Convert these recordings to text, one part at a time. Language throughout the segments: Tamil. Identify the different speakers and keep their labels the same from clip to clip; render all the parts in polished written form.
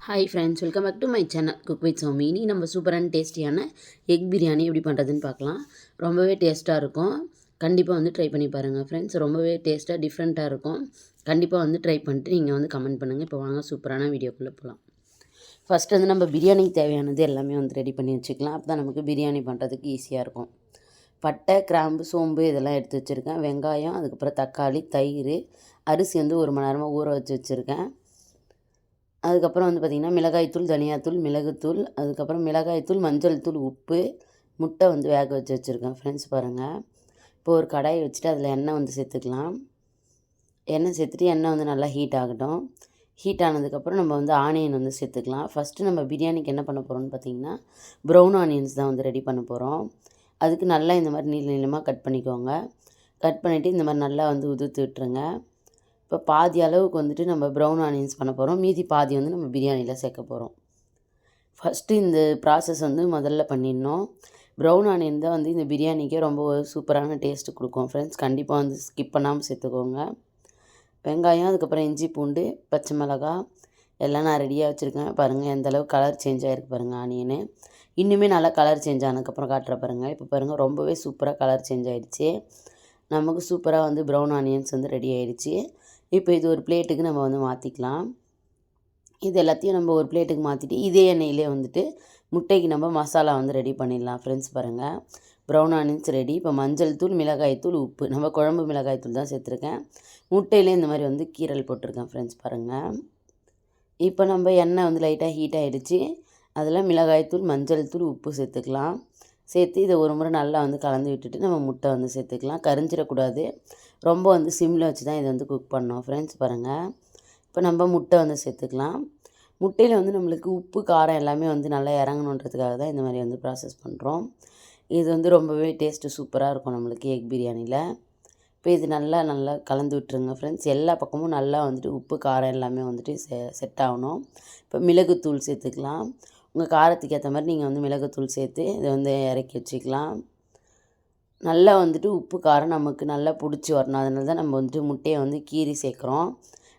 Speaker 1: Hi friends, welcome back to my channel cook with Soumi. இன்றைக்கி நம்ம சூப்பரான டேஸ்டியான எக் பிரியாணி எப்படி பண்ணுறதுன்னு பார்க்கலாம். ரொம்பவே டேஸ்ட்டாக இருக்கும். கண்டிப்பாக வந்து ட்ரை பண்ணி பாருங்கள் ஃப்ரெண்ட்ஸ். ரொம்பவே டேஸ்ட்டாக டிஃப்ரெண்ட்டாக இருக்கும். கண்டிப்பாக வந்து ட்ரை பண்ணிட்டு நீங்கள் வந்து கமெண்ட் பண்ணுங்கள். இப்போ வாங்க சூப்பரான வீடியோக்குள்ளே போகலாம். ஃபஸ்ட்டு வந்து நம்ம பிரியாணிக்கு தேவையானது எல்லாமே வந்து ரெடி பண்ணி வச்சுக்கலாம். அப்போ தான் நமக்கு பிரியாணி பண்ணுறதுக்கு ஈஸியாக இருக்கும். பட்டை, கிராம்பு, சோம்பு இதெல்லாம் எடுத்து வச்சுருக்கேன். வெங்காயம், அதுக்கப்புறம் தக்காளி, தயிர், அரிசி வந்து 1 மணி நேரமாக ஊற வச்சு வச்சுருக்கேன். அதுக்கப்புறம் வந்து பார்த்திங்கன்னா மிளகாய்த்தூள், தனியாத்தூள், மிளகுத்தூள், அதுக்கப்புறம் மிளகாய்த்தூள், மஞ்சள் தூள், உப்பு, முட்டை வந்து வேக வச்சு வச்சுருக்கேன் ஃப்ரெண்ட்ஸ் பாருங்கள். இப்போ ஒரு கடாயை வச்சுட்டு அதில் எண்ணெய் வந்து சேர்த்துக்கலாம். எண்ணெய் சேர்த்துட்டு எண்ணெய் வந்து நல்லா ஹீட் ஆகட்டும். ஹீட் ஆனதுக்கப்புறம் நம்ம வந்து ஆனியன் வந்து சேர்த்துக்கலாம். ஃபஸ்ட்டு நம்ம பிரியாணிக்கு என்ன பண்ண போகிறோம்னு பார்த்திங்கன்னா ப்ரௌன் ஆனியன்ஸ் தான் வந்து ரெடி பண்ண போகிறோம். அதுக்கு நல்லா இந்த மாதிரி நீளமாக கட் பண்ணிக்கோங்க. கட் பண்ணிவிட்டு இந்த மாதிரி நல்லா வந்து உதுத்து விட்டுருங்க. இப்போ பாதி அளவுக்கு வந்துட்டு நம்ம ப்ரௌன் ஆனியன்ஸ் பண்ண போகிறோம். மீதி பாதி வந்து நம்ம பிரியாணியில் சேர்க்க போகிறோம். ஃபஸ்ட்டு இந்த ப்ராசஸ் வந்து முதல்ல பண்ணிடணும். ப்ரௌன் ஆனியன் தான் வந்து இந்த பிரியாணிக்கே ரொம்ப சூப்பரான டேஸ்ட்டு கொடுக்கும் ஃப்ரெண்ட்ஸ். கண்டிப்பாக வந்து ஸ்கிப் பண்ணாமல் சேர்த்துக்கோங்க. வெங்காயம், அதுக்கப்புறம் இஞ்சி, பூண்டு, பச்சை மிளகாய் எல்லாம் நான் ரெடியாக வச்சுருக்கேன். பாருங்கள் எந்தளவுக்கு கலர் சேஞ்ச் ஆகிருக்கு பாருங்கள் ஆனியனு. இன்னுமே நல்லா கலர் சேஞ்ச் ஆனதுக்கப்புறம் காட்டுற பாருங்கள். இப்போ பாருங்கள் ரொம்பவே சூப்பராக கலர் சேஞ்ச் ஆகிடுச்சு. நமக்கு சூப்பராக வந்து ப்ரௌன் ஆனியன்ஸ் வந்து ரெடி ஆகிடுச்சு. இப்போ இது ஒரு பிளேட்டுக்கு நம்ம வந்து மாற்றிக்கலாம். இது எல்லாத்தையும் நம்ம ஒரு பிளேட்டுக்கு மாற்றிட்டு இதே எண்ணெயிலே வந்துட்டு முட்டைக்கு நம்ம மசாலா வந்து ரெடி பண்ணிடலாம் ஃப்ரெண்ட்ஸ் பாருங்கள். Brown onions ready. இப்போ மஞ்சள் தூள், மிளகாய்த்தூள், உப்பு, நம்ம குழம்பு மிளகாய்த்தூள் தான் சேர்த்துருக்கேன். முட்டையிலே இந்த மாதிரி வந்து கீரல் போட்டிருக்கேன் ஃப்ரெண்ட்ஸ் பாருங்கள். இப்போ நம்ம எண்ணெய் வந்து லைட்டாக ஹீட் ஆகிடுச்சு. அதில் மிளகாய்த்தூள், மஞ்சள் தூள், உப்பு சேர்த்துக்கலாம். சேர்த்து இதை ஒரு முறை நல்லா வந்து கலந்து விட்டுட்டு நம்ம முட்டை வந்து சேர்த்துக்கலாம். கரிஞ்சிடக்கூடாது. ரொம்ப வந்து சிம்மில் வச்சு தான் இதை வந்து குக் பண்ணோம் ஃப்ரெண்ட்ஸ் பாருங்கள். இப்போ நம்ம முட்டை வந்து சேர்த்துக்கலாம். முட்டையில் வந்து நம்மளுக்கு உப்பு, காரம் எல்லாமே வந்து நல்லா இறங்கணுன்றதுக்காக தான் இந்த மாதிரி வந்து ப்ராசஸ் பண்ணுறோம். இது வந்து ரொம்பவே டேஸ்ட்டு சூப்பராக இருக்கும் நம்மளுக்கு எக் பிரியாணியில். இப்போ இது நல்லா கலந்து விட்டுருங்க ஃப்ரெண்ட்ஸ். எல்லா பக்கமும் நல்லா வந்துட்டு உப்பு, காரம் எல்லாமே வந்துட்டு செட் ஆகணும். இப்போ மிளகுத்தூள் சேர்த்துக்கலாம். உங்கள் காரத்துக்கு ஏற்ற மாதிரி நீங்கள் வந்து மிளகுத்தூள் சேர்த்து இதை வந்து இறக்கி வச்சுக்கலாம். நல்லா வந்துட்டு உப்பு, காரம் நமக்கு நல்லா பிடிச்சி வரணும். அதனால தான் நம்ம வந்துட்டு முட்டையை வந்து கீறி சேர்க்குறோம்.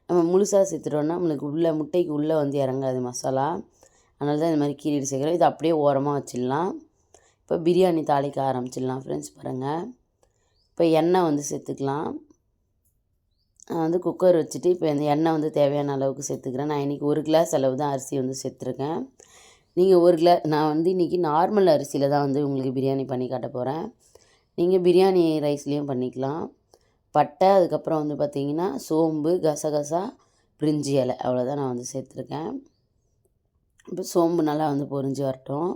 Speaker 1: நம்ம முழுசாக சேர்த்துட்டோன்னா நம்மளுக்கு முட்டைக்கு உள்ளே வந்து இறங்காது மசாலா. அதனால தான் இந்த மாதிரி கீறிட்டு சேர்க்குறோம். இது அப்படியே ஓரமாக வச்சிடலாம். இப்போ பிரியாணி தாளிக்க ஆரம்பிச்சிடலாம் ஃப்ரெண்ட்ஸ் பாருங்கள். இப்போ எண்ணெய் வந்து சேர்த்துக்கலாம். நான் வந்து குக்கர் வச்சுட்டு இப்போ இந்த எண்ணெய் வந்து தேவையான அளவுக்கு சேர்த்துக்கிறேன். நான் இன்றைக்கி 1 கிளாஸ் அளவு தான் அரிசி வந்து சேர்த்துருக்கேன். நீங்கள் நான் வந்து இன்றைக்கி நார்மல் அரிசியில் தான் வந்து உங்களுக்கு பிரியாணி பண்ணி காட்ட போகிறேன். நீங்கள் பிரியாணி ரைஸ்லேயும் பண்ணிக்கலாம். பட்டை, அதுக்கப்புறம் வந்து பார்த்திங்கன்னா சோம்பு, கசகசா, பிரிஞ்சி இலை அவ்வளோதான் நான் வந்து சேர்த்துருக்கேன். இப்போ சோம்பு நல்லா வந்து பொரிஞ்சு வரட்டும்.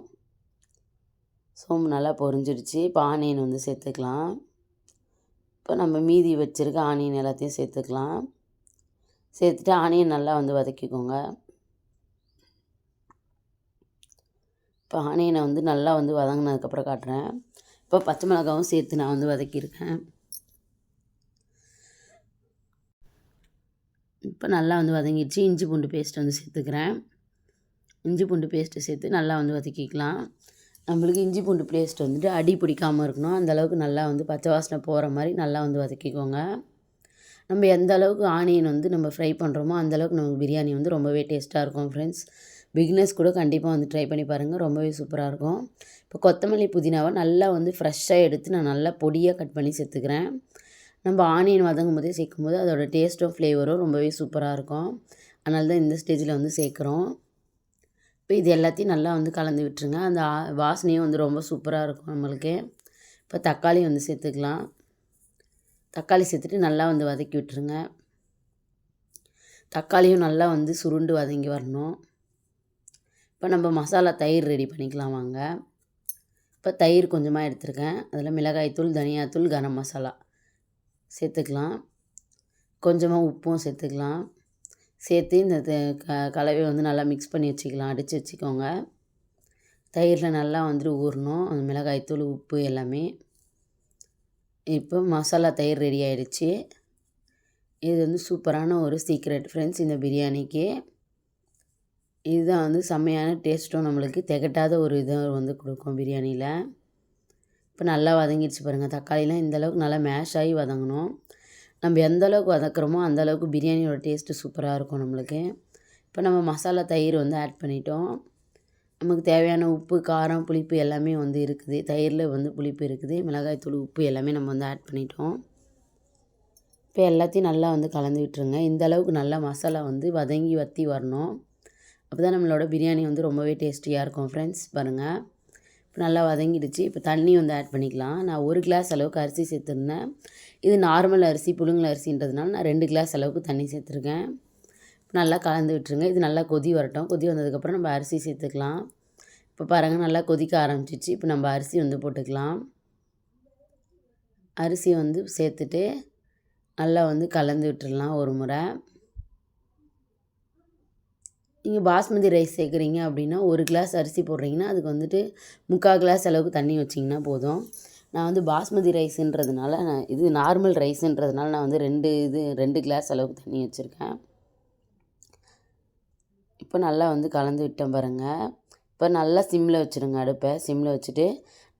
Speaker 1: சோம்பு நல்லா பொரிஞ்சிடுச்சு. இப்போ ஆனியன் வந்து சேர்த்துக்கலாம். இப்போ நம்ம மீதி வச்சுருக்க ஆனியன் எல்லாத்தையும் சேர்த்துக்கலாம். சேர்த்துட்டு ஆனியன் நல்லா வந்து வதக்கிக்கோங்க. இப்போ ஆனியனை வந்து நல்லா வந்து வதங்கினதுக்கப்புறம் காட்டுறேன். இப்போ பச்சை மிளகாவும் சேர்த்து நான் வந்து வதக்கியிருக்கேன். இப்போ நல்லா வந்து வதங்கிடுச்சு. இஞ்சி பூண்டு பேஸ்ட் வந்து சேர்த்துக்கிறேன். இஞ்சி பூண்டு பேஸ்ட்டு சேர்த்து நல்லா வந்து வதக்கிக்கலாம். நம்மளுக்கு இஞ்சி பூண்டு பேஸ்ட் வந்துட்டு அடி பிடிக்காமல் இருக்கணும். அந்தளவுக்கு நல்லா வந்து பச்சை வாசனை போகிற மாதிரி நல்லா வந்து வதக்கிக்கோங்க. நம்ம எந்த அளவுக்கு ஆனியன் வந்து நம்ம ஃப்ரை பண்ணுறோமோ அந்தளவுக்கு நமக்கு பிரியாணி வந்து ரொம்பவே டேஸ்ட்டாக இருக்கும் ஃப்ரெண்ட்ஸ். பிகினர்ஸ் கூட கண்டிப்பாக வந்து ட்ரை பண்ணி பாருங்கள். ரொம்பவே சூப்பராக இருக்கும். இப்போ கொத்தமல்லி, புதினாவை நல்லா வந்து ஃப்ரெஷ்ஷாக எடுத்து நான் நல்லா பொடியாக கட் பண்ணி சேர்த்துக்கிறேன். நம்ம ஆனியன் வதங்கும் போதே சேர்க்கும்போது அதோடய டேஸ்ட்டும் ஃப்ளேவரும் ரொம்பவே சூப்பராக இருக்கும். அதனால தான் இந்த ஸ்டேஜில் வந்து சேர்க்குறோம். இப்போ இது எல்லாத்தையும் நல்லா வந்து கலந்து விட்டுருங்க. அந்த வாசனையும் வந்து ரொம்ப சூப்பராக இருக்கும் நம்மளுக்கு. இப்போ தக்காளி வந்து சேர்த்துக்கலாம். தக்காளி சேர்த்துட்டு நல்லா வந்து வதக்கி விட்டுருங்க. தக்காளியும் நல்லா வந்து சுருண்டு வதங்கி வரணும். இப்போ நம்ம மசாலா தயிர் ரெடி பண்ணிக்கலாம் வாங்க. இப்போ தயிர் கொஞ்சமாக எடுத்துருக்கேன். அதில் மிளகாய்த்தூள், தனியாத்தூள், கரம் மசாலா சேர்த்துக்கலாம். கொஞ்சமாக உப்பும் சேர்த்துக்கலாம். சேர்த்து இந்த கலவையை வந்து நல்லா மிக்ஸ் பண்ணி வச்சுக்கலாம். அடித்து வச்சுக்கோங்க. தயிரில் நல்லா வந்துட்டு ஊறணும் அந்த மிளகாய்த்தூள், உப்பு எல்லாமே. இப்போ மசாலா தயிர் ரெடி ஆகிடுச்சு. இது வந்து சூப்பரான ஒரு சீக்ரெட் ஃப்ரெண்ட்ஸ் இந்த பிரியாணிக்கு. இதுதான் வந்து செம்மையான டேஸ்ட்டும் நம்மளுக்கு திகட்டாத ஒரு இதை வந்து கொடுக்கும் பிரியாணியில். இப்போ நல்லா வதங்கிடுச்சு பாருங்கள். தக்காளிலாம் இந்தளவுக்கு நல்லா மேஷ் ஆகி வதங்கணும். நம்ம எந்த அளவுக்கு வதக்குறோமோ அந்தளவுக்கு பிரியாணியோட டேஸ்ட்டு சூப்பராக இருக்கும் நம்மளுக்கு. இப்போ நம்ம மசாலா தயிர் வந்து ஆட் பண்ணிட்டோம். நமக்கு தேவையான உப்பு, காரம், புளிப்பு எல்லாமே வந்து இருக்குது. தயிரில் வந்து புளிப்பு இருக்குது. மிளகாய்த்தூள், உப்பு எல்லாமே நம்ம வந்து ஆட் பண்ணிட்டோம். இப்போ எல்லாத்தையும் நல்லா வந்து கலந்து விட்டுருங்க. இந்த அளவுக்கு நல்லா மசாலா வந்து வதங்கி வற்றி வரணும். அப்போ தான் நம்மளோட பிரியாணி வந்து ரொம்பவே டேஸ்டியாக இருக்கும் ஃப்ரெண்ட்ஸ். பாருங்கள், இப்போ நல்லா வதங்கிடுச்சு. இப்போ தண்ணி வந்து ஆட் பண்ணிக்கலாம். நான் 1 கிளாஸ் அளவுக்கு அரிசி சேர்த்துருந்தேன். இது நார்மல் அரிசி, புழுங்கல் அரிசின்றதுனால நான் 2 கிளாஸ் அளவுக்கு தண்ணி சேர்த்துருக்கேன். நல்லா கலந்து விட்டுருங்க. இது நல்லா கொதி வரட்டும். கொதி வந்ததுக்கப்புறம் நம்ம அரிசி சேர்த்துக்கலாம். இப்போ பாருங்கள், நல்லா கொதிக்க ஆரம்பிச்சிச்சு. இப்போ நம்ம அரிசி வந்து போட்டுக்கலாம். அரிசி வந்து சேர்த்துட்டு நல்லா வந்து கலந்து விட்டுறலாம் ஒரு முறை. நீங்கள் பாஸ்மதி ரைஸ் சேர்க்குறீங்க அப்படின்னா 1 கிளாஸ் அரிசி போடுறீங்கன்னா அதுக்கு வந்துட்டு 3/4 கிளாஸ் அளவுக்கு தண்ணி வச்சிங்கன்னா போதும். நான் வந்து பாஸ்மதி ரைஸுன்றதுனால இது நார்மல் ரைஸுன்றதுனால நான் வந்து 2 கிளாஸ் அளவுக்கு தண்ணி வச்சுருக்கேன். இப்போ நல்லா வந்து கலந்து விட்டேன் பாருங்கள். இப்போ நல்லா சிம்மில் வச்சுருங்க அடுப்பை. சிம்மில் வச்சுட்டு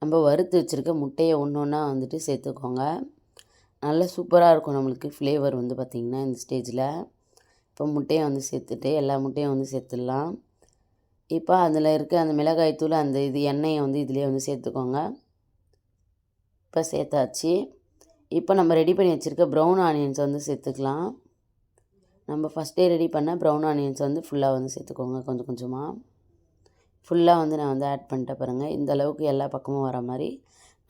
Speaker 1: நம்ம வறுத்து வச்சுருக்க முட்டையை ஒன்று ஒன்றா வந்துட்டு சேர்த்துக்கோங்க. நல்லா சூப்பராக இருக்கும் நம்மளுக்கு ஃப்ளேவர் வந்து பார்த்திங்கன்னா இந்த ஸ்டேஜில். இப்போ முட்டையை வந்து சேர்த்துட்டு எல்லா முட்டையும் வந்து சேர்த்துடலாம். இப்போ அதில் இருக்க அந்த மிளகாய்த்தூள் அந்த எண்ணெயை வந்து இதிலே வந்து சேர்த்துக்கோங்க. இப்போ சேர்த்தாச்சு. இப்போ நம்ம ரெடி பண்ணி வச்சுருக்க ப்ரௌன் ஆனியன்ஸ் வந்து சேர்த்துக்கலாம். நம்ம ஃபஸ்ட்டே ரெடி பண்ண ப்ரௌன் ஆனியன்ஸ் வந்து ஃபுல்லாக வந்து சேர்த்துக்கோங்க கொஞ்சம் கொஞ்சமாக. ஃபுல்லாக வந்து நான் வந்து ஆட் பண்ணிட்டேன் பாருங்கள். இந்த அளவுக்கு எல்லா பக்கமும் வர மாதிரி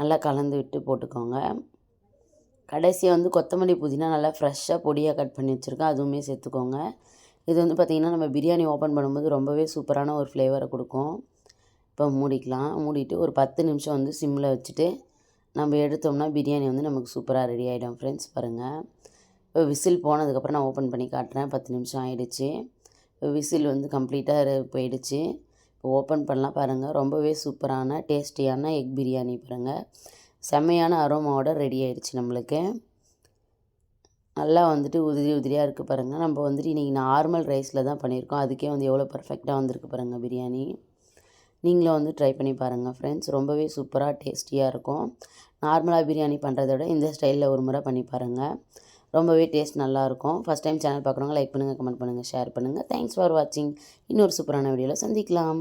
Speaker 1: நல்லா கலந்து விட்டு போட்டுக்கோங்க. கடைசியாக வந்து கொத்தமல்லி புதினா நல்லா ஃப்ரெஷ்ஷாக பொடியாக கட் பண்ணி வச்சுருக்கேன், அதுவுமே சேர்த்துக்கோங்க. இது வந்து பார்த்திங்கன்னா நம்ம பிரியாணி ஓப்பன் பண்ணும்போது ரொம்பவே சூப்பரான ஒரு ஃப்ளேவரை கொடுக்கும். இப்போ மூடிக்கலாம். மூடிட்டு ஒரு 10 நிமிஷம் வந்து சிம்மில் வச்சுட்டு நம்ம எடுத்தோம்னா பிரியாணி வந்து நமக்கு சூப்பராக ரெடி ஆகிடும் ஃப்ரெண்ட்ஸ். பாருங்கள், இப்போ விசில் போனதுக்கப்புறம் நான் ஓப்பன் பண்ணி காட்டுறேன். 10 நிமிஷம் ஆகிடுச்சு. இப்போ விசில் வந்து கம்ப்ளீட்டாக போயிடுச்சு. இப்போ ஓப்பன் பண்ணலாம் பாருங்கள். ரொம்பவே சூப்பரான டேஸ்டியான எக் பிரியாணி பாருங்கள். செம்மையான அரோமாவோட ரெடி ஆகிடுச்சு நம்மளுக்கு. நல்லா வந்துட்டு உதிரி உதிரியாக இருக்குது பாருங்கள். நம்ம வந்துட்டு இன்றைக்கி நார்மல் ரைஸில் தான் பண்ணியிருக்கோம். அதுக்கே வந்து எவ்வளோ பர்ஃபெக்டாக வந்திருக்கு பாருங்கள் பிரியாணி. நீங்களும் வந்து ட்ரை பண்ணி பாருங்கள் ஃப்ரெண்ட்ஸ். ரொம்பவே சூப்பராக டேஸ்டியாக இருக்கும். நார்மலாக பிரியாணி பண்ணுறத விட இந்த ஸ்டைலில் ஒரு முறை பண்ணி பாருங்கள். ரொம்பவே டேஸ்ட் நல்லாயிருக்கும். ஃபஸ்ட் டைம் சேனல் பார்க்குறவங்க லைக் பண்ணுங்கள், கமெண்ட் பண்ணுங்கள், ஷேர் பண்ணுங்கள். தேங்க்ஸ் ஃபார் வாட்சிங். இன்னொரு சூப்பரான வீடியோவில் சந்திக்கலாம்.